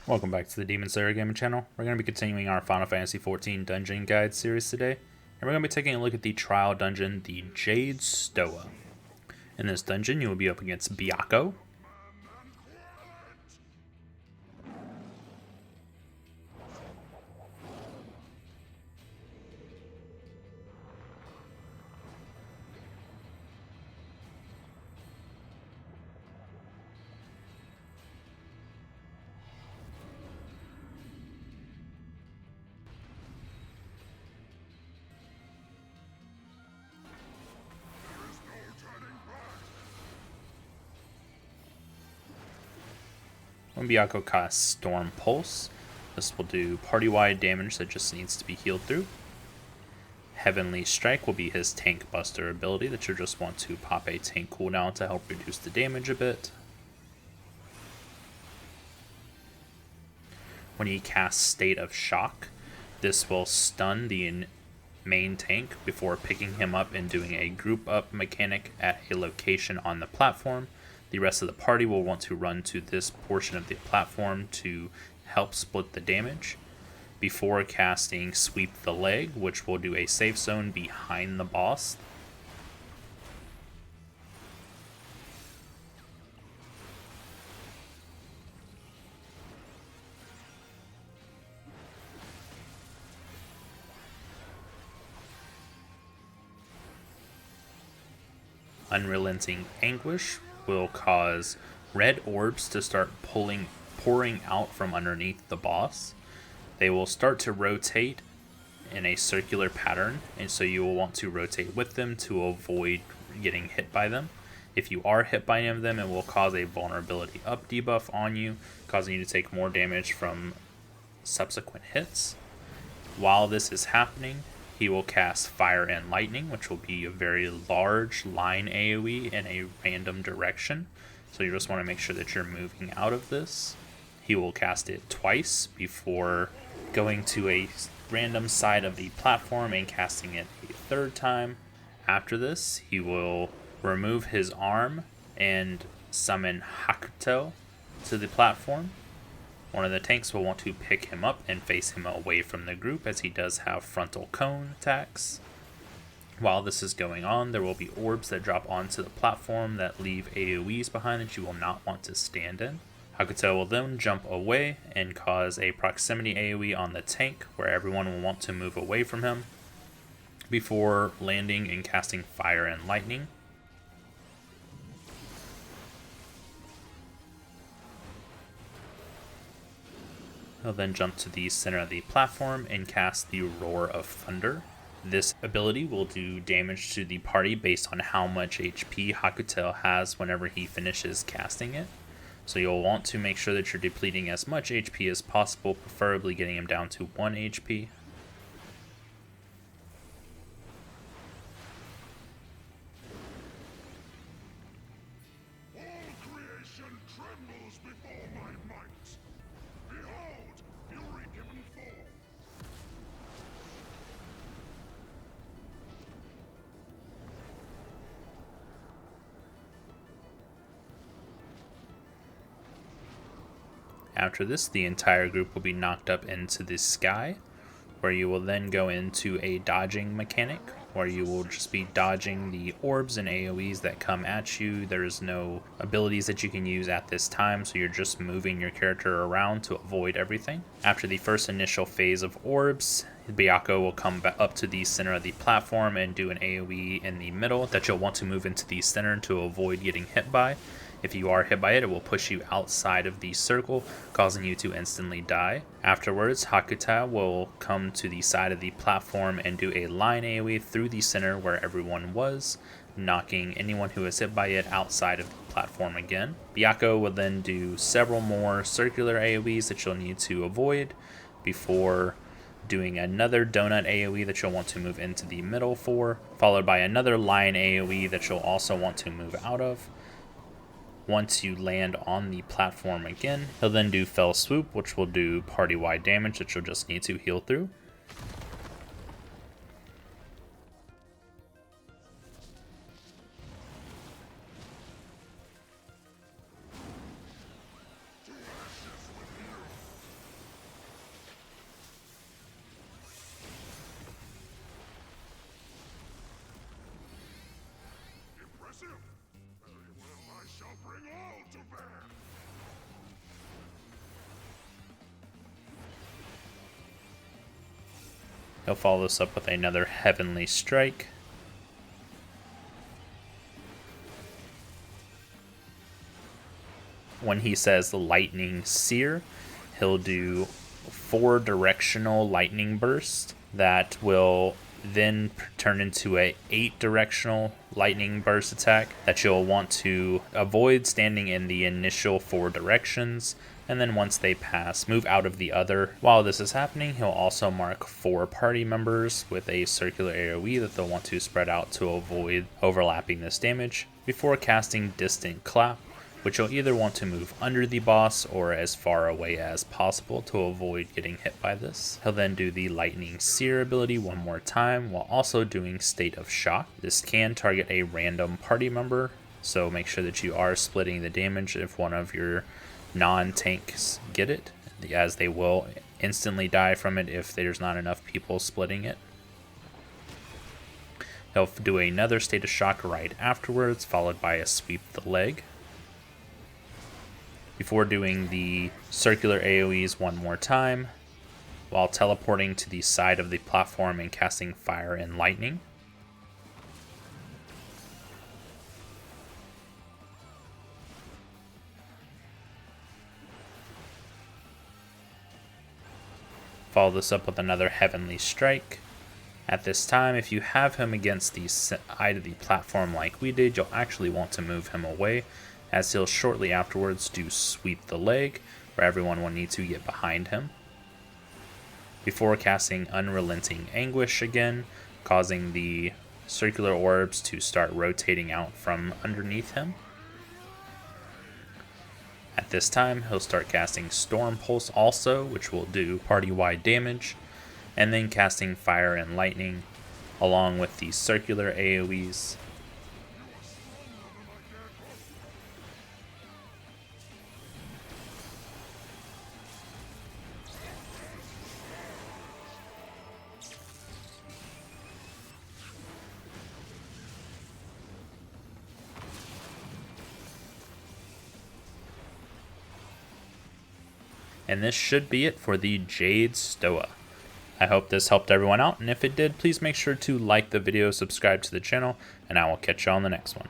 Welcome back to the Demon Slayer Gaming channel. We're going to be continuing our Final Fantasy XIV Dungeon Guide series today, and we're going to be taking a look at the trial dungeon, the Jade Stoa. In this dungeon, you will be up against Byakko, when Byakko casts Storm Pulse. This will do party-wide damage that just needs to be healed through. Heavenly Strike will be his tank buster ability that you'll just want to pop a tank cooldown to help reduce the damage a bit. When he casts State of Shock, this will stun the main tank before picking him up and doing a group up mechanic at a location on the platform. The rest of the party will want to run to this portion of the platform to help split the damage before casting Sweep the Leg, which will do a safe zone behind the boss. Unrelenting Anguish will cause red orbs to start pouring out from underneath the boss. They will start to rotate in a circular pattern, and so you will want to rotate with them to avoid getting hit by them. If you are hit by any of them, it will cause a vulnerability up debuff on you, causing you to take more damage from subsequent hits. While this is happening, he will cast Fire and Lightning, which will be a very large line AoE in a random direction. So you just want to make sure that you're moving out of this. He will cast it twice before going to a random side of the platform and casting it a third time. After this, he will remove his arm and summon Hakuto to the platform. One of the tanks will want to pick him up and face him away from the group, as he does have frontal cone attacks. While this is going on, there will be orbs that drop onto the platform that leave AoEs behind that you will not want to stand in. Hakuto will then jump away and cause a proximity AoE on the tank, where everyone will want to move away from him before landing and casting Fire and Lightning. He'll then jump to the center of the platform and cast the Roar of Thunder. This ability will do damage to the party based on how much HP Hakuto has whenever he finishes casting it. So you'll want to make sure that you're depleting as much HP as possible, preferably getting him down to 1 HP. After this, the entire group will be knocked up into the sky, where you will then go into a dodging mechanic, where you will just be dodging the orbs and AoEs that come at you. There's no abilities that you can use at this time, so you're just moving your character around to avoid everything. After the first initial phase of orbs, Byakko will come back up to the center of the platform and do an AoE in the middle that you'll want to move into the center to avoid getting hit by. If you are hit by it, it will push you outside of the circle, causing you to instantly die. Afterwards, Hakuta will come to the side of the platform and do a line AoE through the center where everyone was, knocking anyone who is hit by it outside of the platform again. Byakko will then do several more circular AoEs that you'll need to avoid before doing another donut AoE that you'll want to move into the middle for, followed by another line AoE that you'll also want to move out of. Once you land on the platform again, he'll then do Fell Swoop, which will do party-wide damage that you'll just need to heal through. He'll follow this up with another Heavenly Strike. When he says Lightning Sear, he'll do 4 directional lightning bursts that will then turn into a 8 directional lightning burst attack that you'll want to avoid standing in the initial 4 directions, and then once they pass, move out of the other. While this is happening, he'll also mark 4 party members with a circular AoE that they'll want to spread out to avoid overlapping this damage before casting Distant Clap, which you'll either want to move under the boss or as far away as possible to avoid getting hit by this. He'll then do the Lightning Sear ability one more time while also doing State of Shock. This can target a random party member, so make sure that you are splitting the damage if one of your non-tanks get it, as they will instantly die from it if there's not enough people splitting it. He'll do another State of Shock right afterwards, followed by a Sweep the Leg, before doing the circular AoEs one more time, while teleporting to the side of the platform and casting Fire and Lightning. Follow this up with another Heavenly Strike. At this time, if you have him against the side of the platform like we did, you'll actually want to move him away, as he'll shortly afterwards do Sweep the Leg, where everyone will need to get behind him, before casting Unrelenting Anguish again, causing the circular orbs to start rotating out from underneath him. At this time, he'll start casting Storm Pulse also, which will do party-wide damage, and then casting Fire and Lightning, along with the circular AoEs. And this should be it for the Jade Stoa. I hope this helped everyone out, and if it did, please make sure to like the video, subscribe to the channel, and I will catch you on the next one.